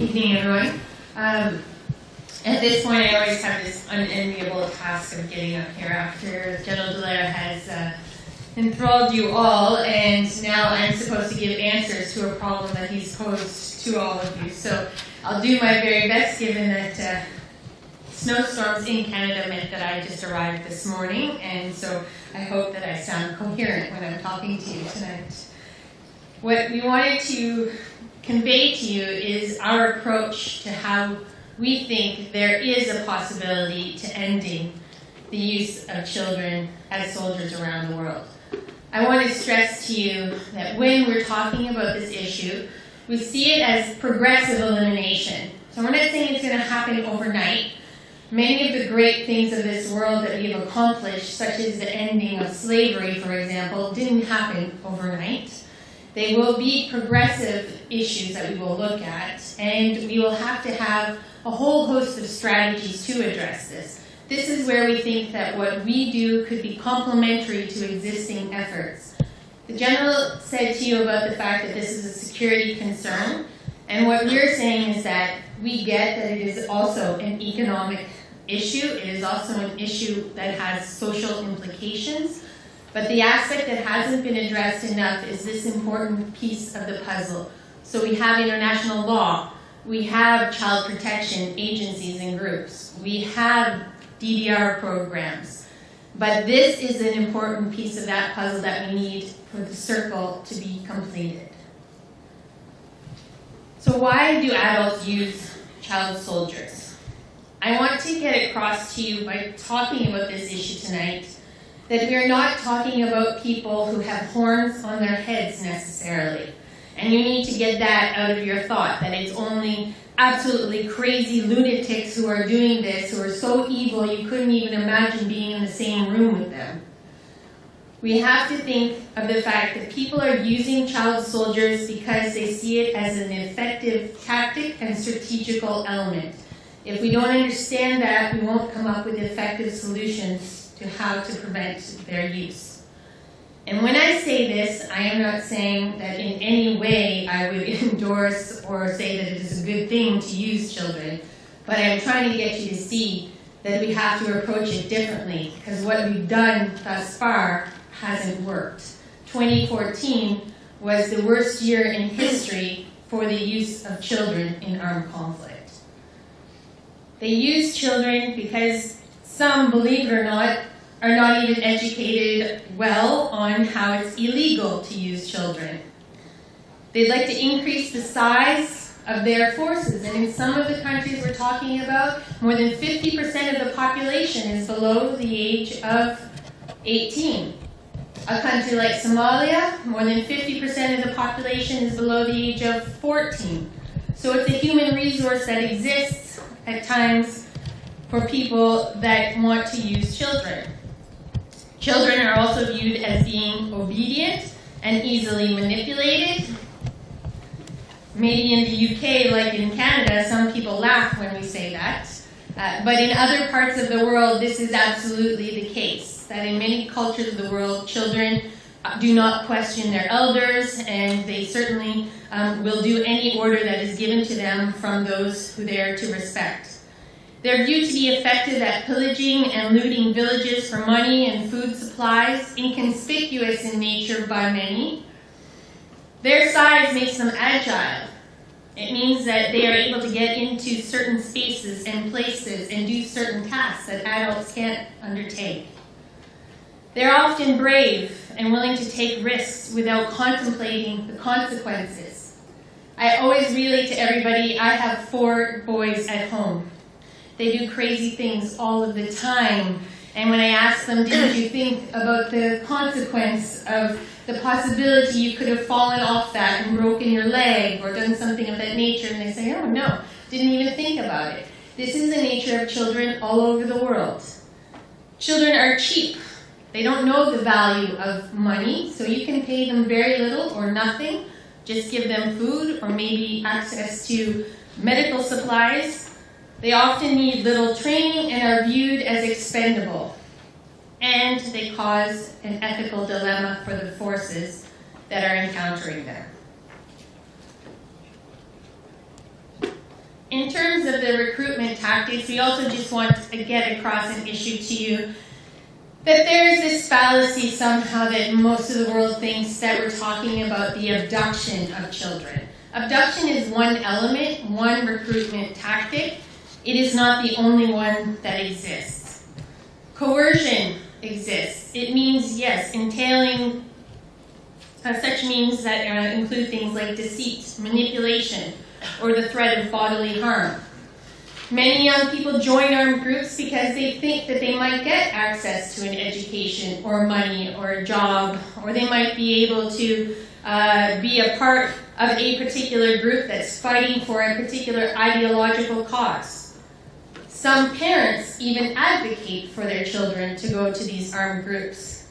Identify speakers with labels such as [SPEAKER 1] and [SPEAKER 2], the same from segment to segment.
[SPEAKER 1] Good evening, everyone. At this point, I always have this unenviable task of getting up here after General Dallaire has enthralled you all, and now I'm supposed to give answers to a problem that he's posed to all of you. So I'll do my very best, given that snowstorms in Canada meant that I just arrived this morning, and so I hope that I sound coherent when I'm talking to you tonight. What we wanted to convey to you is our approach to how we think there is a possibility to ending the use of children as soldiers around the world. I want to stress to you that when we're talking about this issue, we see it as progressive elimination. So we're not saying it's going to happen overnight. Many of the great things of this world that we have accomplished, such as the ending of slavery, for example, didn't happen overnight. They will be progressive issues that we will look at, and we will have to have a whole host of strategies to address this. This is where we think that what we do could be complementary to existing efforts. The General said to you about the fact that this is a security concern, and what we're saying is that we get that it is also an economic issue. It is also an issue that has social implications. But the aspect that hasn't been addressed enough is this important piece of the puzzle. So we have international law. We have child protection agencies and groups. We have DDR programs. But this is an important piece of that puzzle that we need for the circle to be completed. So why do adults use child soldiers? I want to get across to you by talking about this issue tonight that we are not talking about people who have horns on their heads necessarily. And you need to get that out of your thought, that it's only absolutely crazy lunatics who are doing this, who are so evil you couldn't even imagine being in the same room with them. We have to think of the fact that people are using child soldiers because they see it as an effective tactic and strategical element. If we don't understand that, we won't come up with effective solutions to how to prevent their use. And when I say this, I am not saying that in any way I would endorse or say that it is a good thing to use children, but I am trying to get you to see that we have to approach it differently, because what we've done thus far hasn't worked. 2014 was the worst year in history for the use of children in armed conflict. They use children because some, believe it or not, are not even educated well on how it's illegal to use children. They'd like to increase the size of their forces, and in some of the countries we're talking about, more than 50% of the population is below the age of 18. A country like Somalia, more than 50% of the population is below the age of 14. So it's a human resource that exists at times for people that want to use children. Children are also viewed as being obedient and easily manipulated. Maybe in the UK, like in Canada, some people laugh when we say that. But in other parts of the world, this is absolutely the case. That in many cultures of the world, children do not question their elders, and they certainly will do any order that is given to them from those who they are to respect. They're viewed to be effective at pillaging and looting villages for money and food supplies, inconspicuous in nature by many. Their size makes them agile. It means that they are able to get into certain spaces and places and do certain tasks that adults can't undertake. They're often brave and willing to take risks without contemplating the consequences. I always relate to everybody, I have 4 boys at home. They do crazy things all of the time. And when I ask them, didn't you think about the consequence of the possibility you could have fallen off that and broken your leg or done something of that nature? And they say, oh no, didn't even think about it. This is the nature of children all over the world. Children are cheap. They don't know the value of money, so you can pay them very little or nothing. Just give them food or maybe access to medical supplies. They often need little training and are viewed as expendable. And they cause an ethical dilemma for the forces that are encountering them. in terms of the recruitment tactics, we also just want to get across an issue to you that there is this fallacy somehow that most of the world thinks that we're talking about the abduction of children. Abduction is one element, one recruitment tactic. It is not the only one that exists. Coercion exists. It means, yes, entailing such means that include things like deceit, manipulation, or the threat of bodily harm. Many young people join armed groups because they think that they might get access to an education or money or a job, or they might be able to be a part of a particular group that's fighting for a particular ideological cause. Some parents even advocate for their children to go to these armed groups.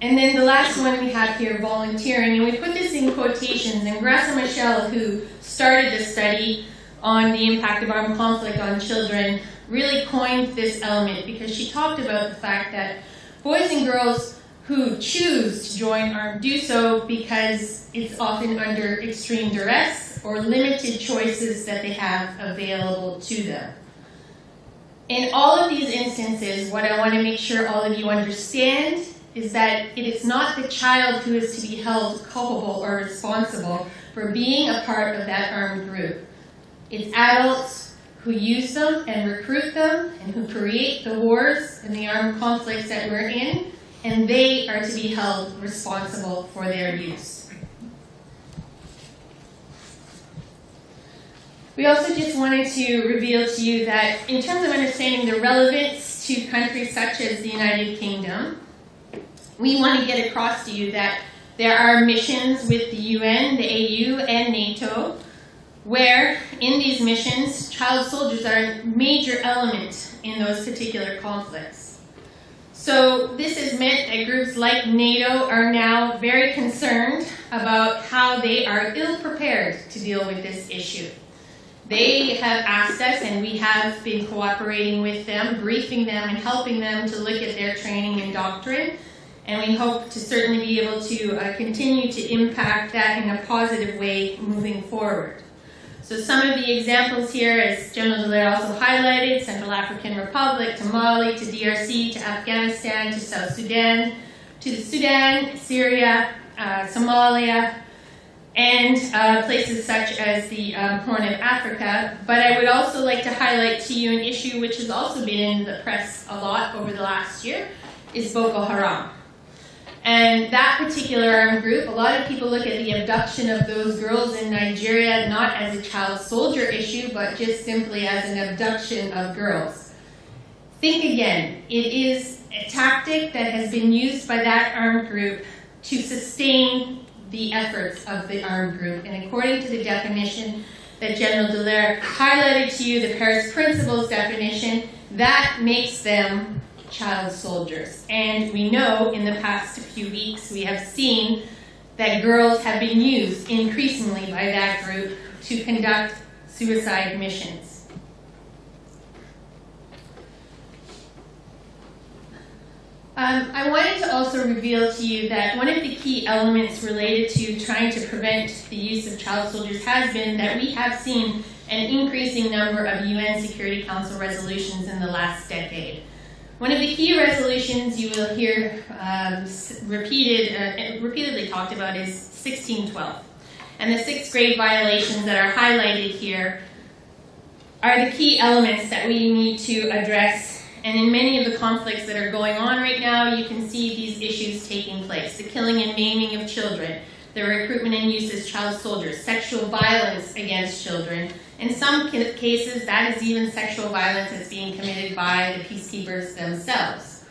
[SPEAKER 1] And then the last one we have here, volunteering, and we put this in quotations, and Grassa Michel, who started the study on the impact of armed conflict on children, really coined this element because she talked about the fact that boys and girls who choose to join armed do so because it's often under extreme duress or limited choices that they have available to them. In all of these instances, what I want to make sure all of you understand is that it is not the child who is to be held culpable or responsible for being a part of that armed group. It's adults who use them and recruit them and who create the wars and the armed conflicts that we're in, and they are to be held responsible for their use. We also just wanted to reveal to you that in terms of understanding the relevance to countries such as the United Kingdom, we want to get across to you that there are missions with the UN, the AU, and NATO, where in these missions, child soldiers are a major element in those particular conflicts. So this has meant that groups like NATO are now very concerned about how they are ill-prepared to deal with this issue. They have asked us, and we have been cooperating with them, briefing them and helping them to look at their training and doctrine, and we hope to certainly be able to continue to impact that in a positive way moving forward. So some of the examples here, as General Dallaire also highlighted, Central African Republic, to Mali, to DRC, to Afghanistan, to South Sudan, to the Sudan, Syria, Somalia, and places such as the Horn of Africa. But I would also like to highlight to you an issue which has also been in the press a lot over the last year, is Boko Haram. And that particular armed group, a lot of people look at the abduction of those girls in Nigeria not as a child soldier issue, but just simply as an abduction of girls. Think again, it is a tactic that has been used by that armed group to sustain the efforts of the armed group. And according to the definition that General Dallaire highlighted to you, the Paris Principles definition, that makes them child soldiers. And we know in the past few weeks we have seen that girls have been used increasingly by that group to conduct suicide missions. I wanted to also reveal to you that one of the key elements related to trying to prevent the use of child soldiers has been that we have seen an increasing number of UN Security Council resolutions in the last decade. One of the key resolutions you will hear repeatedly talked about is 1612. And the 6th grade violations that are highlighted here are the key elements that we need to address. And in many of the conflicts that are going on right now, you can see these issues taking place. The killing and maiming of children, the recruitment and use as child soldiers, sexual violence against children. In some cases, that is even sexual violence that's being committed by the peacekeepers themselves.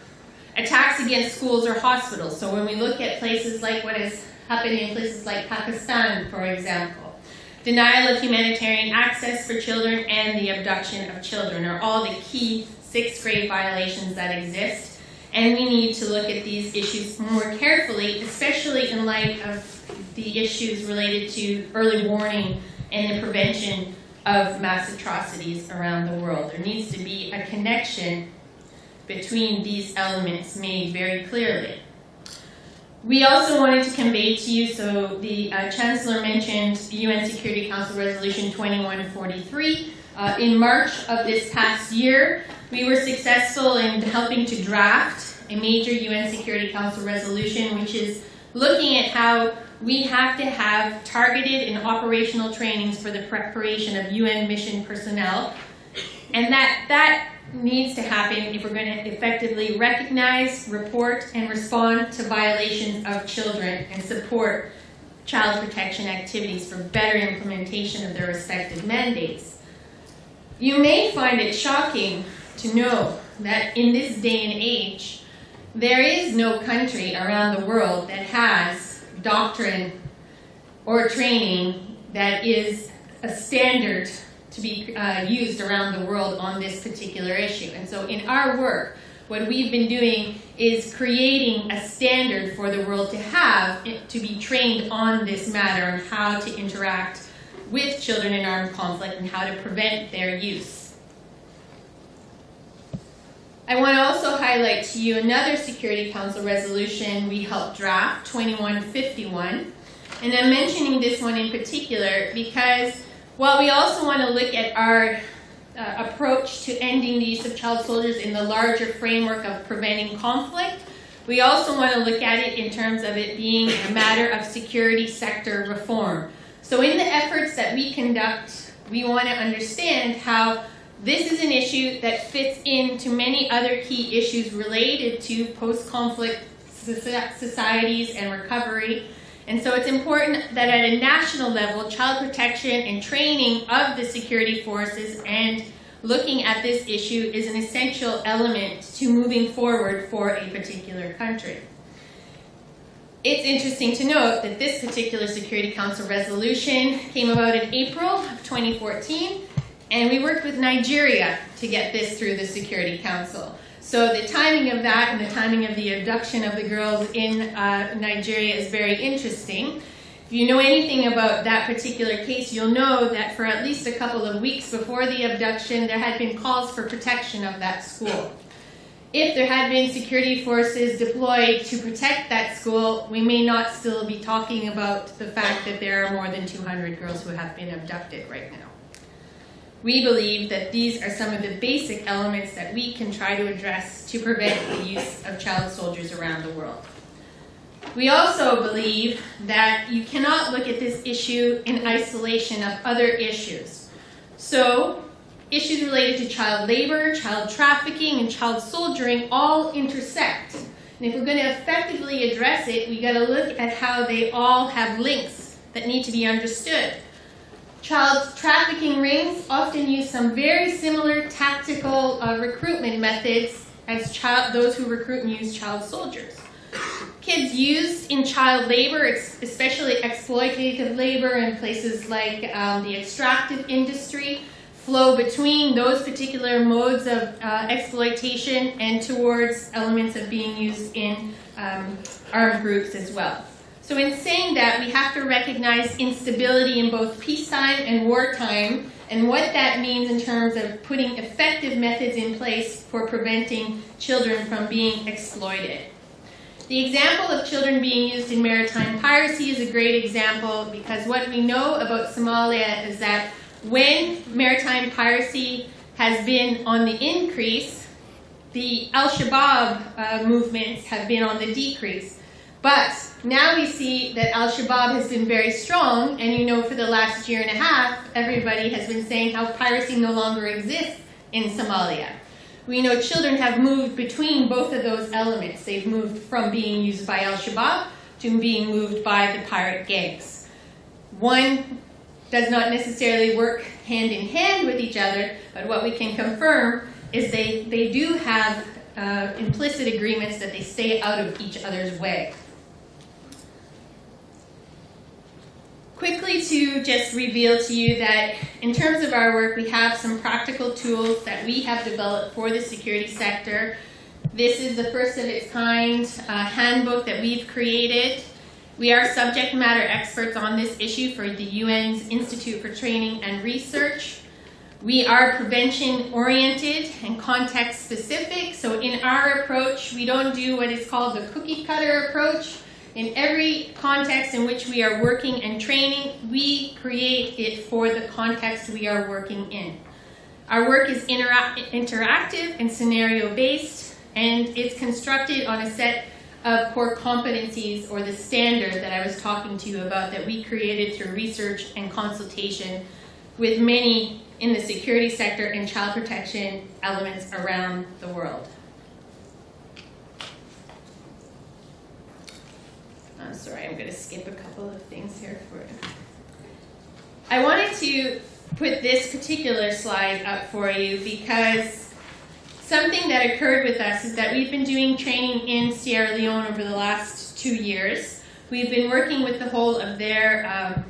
[SPEAKER 1] Attacks against schools or hospitals. So when we look at places like what has happened in places like Pakistan, for example, denial of humanitarian access for children and the abduction of children are all the key 6th grade violations that exist. And we need to look at these issues more carefully, especially in light of the issues related to early warning and the prevention of mass atrocities around the world. There needs to be a connection between these elements made very clearly. We also wanted to convey to you, so the Chancellor mentioned the UN Security Council Resolution 2143. In March of this past year, we were successful in helping to draft a major UN Security Council resolution, which is looking at how we have to have targeted and operational trainings for the preparation of UN mission personnel. And that needs to happen if we're going to effectively recognize, report, and respond to violations of children and support child protection activities for better implementation of their respective mandates. You may find it shocking to know that in this day and age, there is no country around the world that has doctrine or training that is a standard to be used around the world on this particular issue. And so in our work, what we've been doing is creating a standard for the world to have to be trained on this matter and how to interact with children in armed conflict and how to prevent their use. I want to also highlight to you another Security Council resolution we helped draft, 2151. And I'm mentioning this one in particular because while we also want to look at our approach to ending the use of child soldiers in the larger framework of preventing conflict, we also want to look at it in terms of it being a matter of security sector reform. So in the efforts that we conduct, we want to understand how this is an issue that fits into many other key issues related to post-conflict societies and recovery. And so it's important that at a national level, child protection and training of the security forces and looking at this issue is an essential element to moving forward for a particular country. It's interesting to note that this particular Security Council resolution came about in April of 2014, and we worked with Nigeria to get this through the Security Council. So the timing of that and the timing of the abduction of the girls in Nigeria is very interesting. If you know anything about that particular case, you'll know that for at least a couple of weeks before the abduction, there had been calls for protection of that school. If there had been security forces deployed to protect that school, we may not still be talking about the fact that there are more than 200 girls who have been abducted right now. We believe that these are some of the basic elements that we can try to address to prevent the use of child soldiers around the world. We also believe that you cannot look at this issue in isolation of other issues. So, issues related to child labor, child trafficking, and child soldiering all intersect. And if we're going to effectively address it, we've got to look at how they all have links that need to be understood. Child trafficking rings often use some very similar tactical recruitment methods as those who recruit and use child soldiers. Kids used in child labor, especially exploitative labor in places like the extractive industry, flow between those particular modes of exploitation and towards elements of being used in armed groups as well. So in saying that, we have to recognize instability in both peacetime and wartime and what that means in terms of putting effective methods in place for preventing children from being exploited. The example of children being used in maritime piracy is a great example because what we know about Somalia is that when maritime piracy has been on the increase, the Al-Shabaab movements have been on the decrease. But now we see that Al-Shabaab has been very strong, and you know for the last year and a half, everybody has been saying how piracy no longer exists in Somalia. We know children have moved between both of those elements. They've moved from being used by Al-Shabaab to being moved by the pirate gangs. One does not necessarily work hand in hand with each other, but what we can confirm is they do have implicit agreements that they stay out of each other's way. Quickly to just reveal to you that in terms of our work, we have some practical tools that we have developed for the security sector. This is the first of its kind handbook that we've created. We are subject matter experts on this issue for the UN's Institute for Training and Research. We are prevention-oriented and context-specific, so in our approach, we don't do what is called the cookie-cutter approach. In every context in which we are working and training, we create it for the context we are working in. Our work is interactive and scenario-based, and it's constructed on a set of core competencies, or the standard that I was talking to you about that we created through research and consultation with many in the security sector and child protection elements around the world. I'm sorry, I'm going to skip a couple of things here for you. I wanted to put this particular slide up for you because something that occurred with us is that we've been doing training in Sierra Leone over the last 2 years. We've been working with the whole of their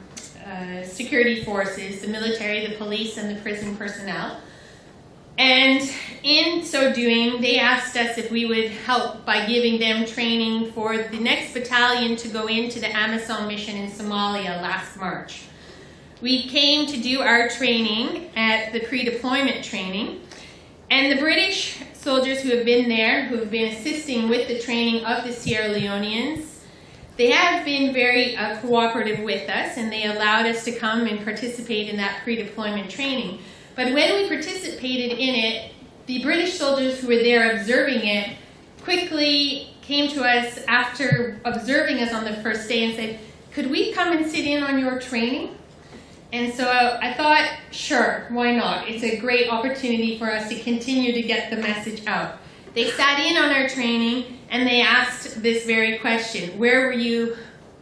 [SPEAKER 1] security forces, the military, the police, and the prison personnel. And in so doing, they asked us if we would help by giving them training for the next battalion to go into the Amazon mission in Somalia last March. We came to do our training at the pre-deployment training, and the British soldiers who have been there, who have been assisting with the training of the Sierra Leoneans, they have been very cooperative with us, and they allowed us to come and participate in that pre-deployment training. But when we participated in it, the British soldiers who were there observing it quickly came to us after observing us on the first day and said, "Could we come and sit in on your training?" And so I thought, sure, why not? It's a great opportunity for us to continue to get the message out. They sat in on our training and they asked this very question: where were you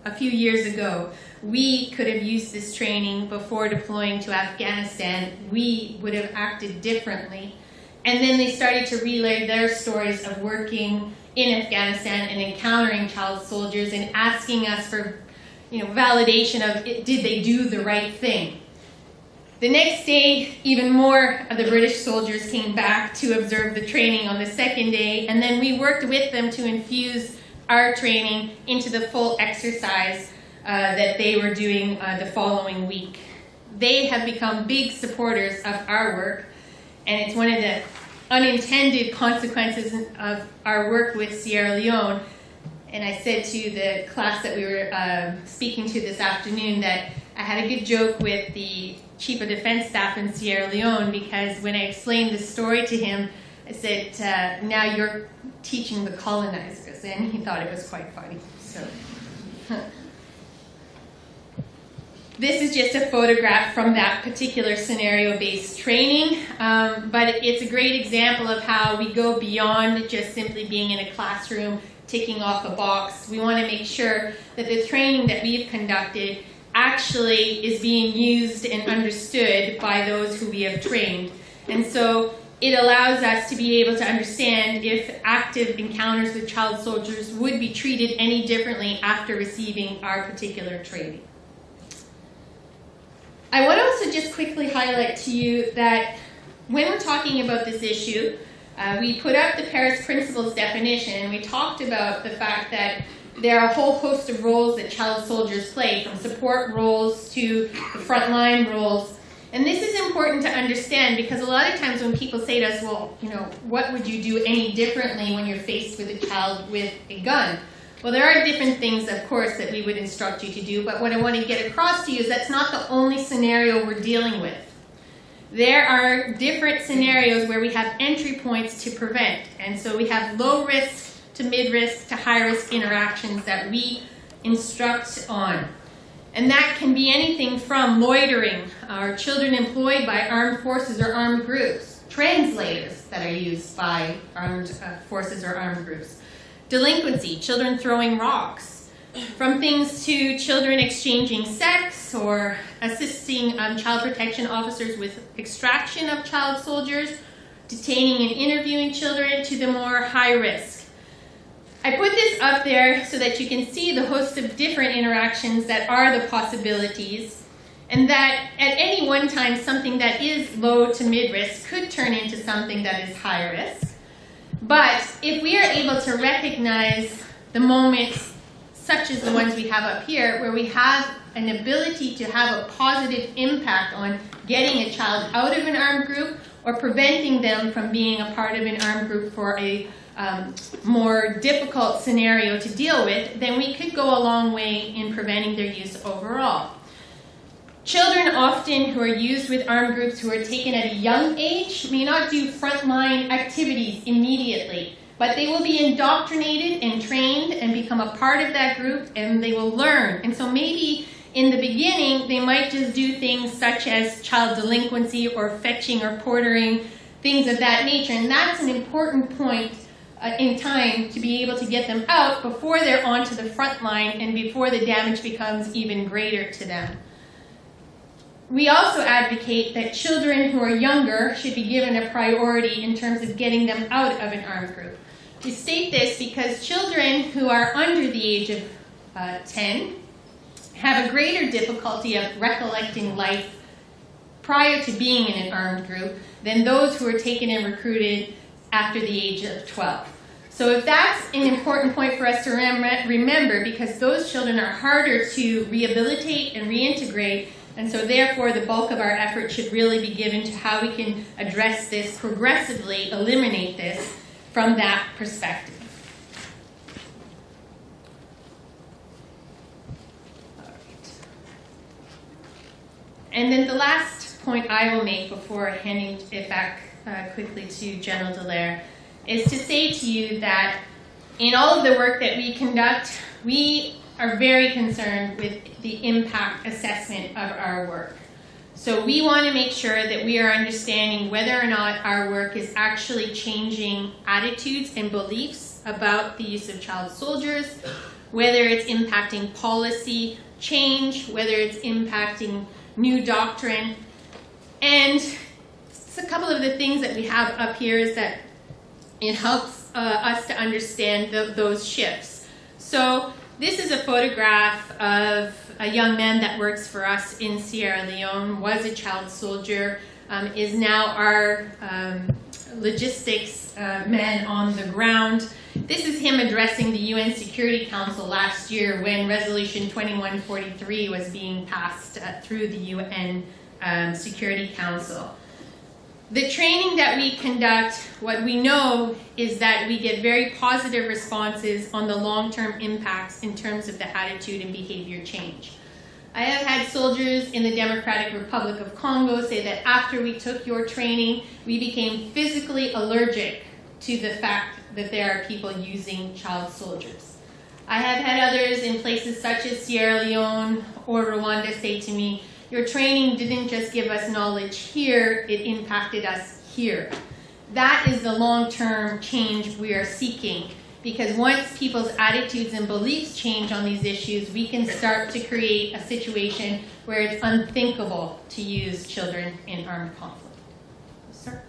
[SPEAKER 1] a few years ago? We could have used this training before deploying to Afghanistan. We would have acted differently. And then they started to relay their stories of working in Afghanistan and encountering child soldiers and asking us for validation of did they do the right thing. The next day, even more of the British soldiers came back to observe the training on the second day, and then we worked with them to infuse our training into the full exercise that they were doing the following week. They have become big supporters of our work, and it's one of the unintended consequences of our work with Sierra Leone. And I said to the class that we were speaking to this afternoon that I had a good joke with the Chief of Defense Staff in Sierra Leone, because when I explained the story to him, I said, now you're teaching the colonizers, and he thought it was quite funny. So. This is just a photograph from that particular scenario-based training, but it's a great example of how we go beyond just simply being in a classroom, ticking off a box. We want to make sure that the training that we've conducted actually is being used and understood by those who we have trained. And so it allows us to be able to understand if active encounters with child soldiers would be treated any differently after receiving our particular training. I want to also just quickly highlight to you that when we're talking about this issue, we put up the Paris Principles definition, and we talked about the fact that there are a whole host of roles that child soldiers play, from support roles to the frontline roles. And this is important to understand, because a lot of times when people say to us, well, what would you do any differently when you're faced with a child with a gun? Well, there are different things, of course, that we would instruct you to do, but what I want to get across to you is that's not the only scenario we're dealing with. There are different scenarios where we have entry points to prevent, and so we have low risk to mid risk to high risk interactions that we instruct on. And that can be anything from loitering, or children employed by armed forces or armed groups, translators that are used by armed forces or armed groups, delinquency, children throwing rocks, from things to children exchanging sex or assisting child protection officers with extraction of child soldiers, detaining and interviewing children, to the more high risk. I put this up there so that you can see the host of different interactions that are the possibilities, and that at any one time something that is low to mid risk could turn into something that is high risk. But if we are able to recognize the moments, such as the ones we have up here, where we have an ability to have a positive impact on getting a child out of an armed group or preventing them from being a part of an armed group for a more difficult scenario to deal with, then we could go a long way in preventing their use overall. Children often who are used with armed groups who are taken at a young age may not do frontline activities immediately, but they will be indoctrinated and trained and become a part of that group, and they will learn. And so maybe in the beginning, they might just do things such as child delinquency or fetching or portering, things of that nature. And that's an important point in time to be able to get them out before they're onto the front line and before the damage becomes even greater to them. We also advocate that children who are younger should be given a priority in terms of getting them out of an armed group. We state this because children who are under the age of 10 have a greater difficulty of recollecting life prior to being in an armed group than those who are taken and recruited after the age of 12. So if that's an important point for us to remember, because those children are harder to rehabilitate and reintegrate, and so therefore the bulk of our effort should really be given to how we can address this progressively, eliminate this from that perspective. And then the last point I will make before handing it back quickly to General Dallaire is to say to you that in all of the work that we conduct, we are very concerned with the impact assessment of our work. So we want to make sure that we are understanding whether or not our work is actually changing attitudes and beliefs about the use of child soldiers, whether it's impacting policy change, whether it's impacting new doctrine. And a couple of the things that we have up here is that it helps us to understand those shifts. So this is a photograph of a young man that works for us in Sierra Leone, was a child soldier, is now our logistics man on the ground. This is him addressing the UN Security Council last year when Resolution 2143 was being passed through the UN Security Council. The training that we conduct, what we know is that we get very positive responses on the long-term impacts in terms of the attitude and behavior change. I have had soldiers in the Democratic Republic of Congo say that after we took your training, we became physically allergic to the fact that there are people using child soldiers. I have had others in places such as Sierra Leone or Rwanda say to me, your training didn't just give us knowledge here, it impacted us here. That is the long-term change we are seeking, because once people's attitudes and beliefs change on these issues, we can start to create a situation where it's unthinkable to use children in armed conflict. Sir?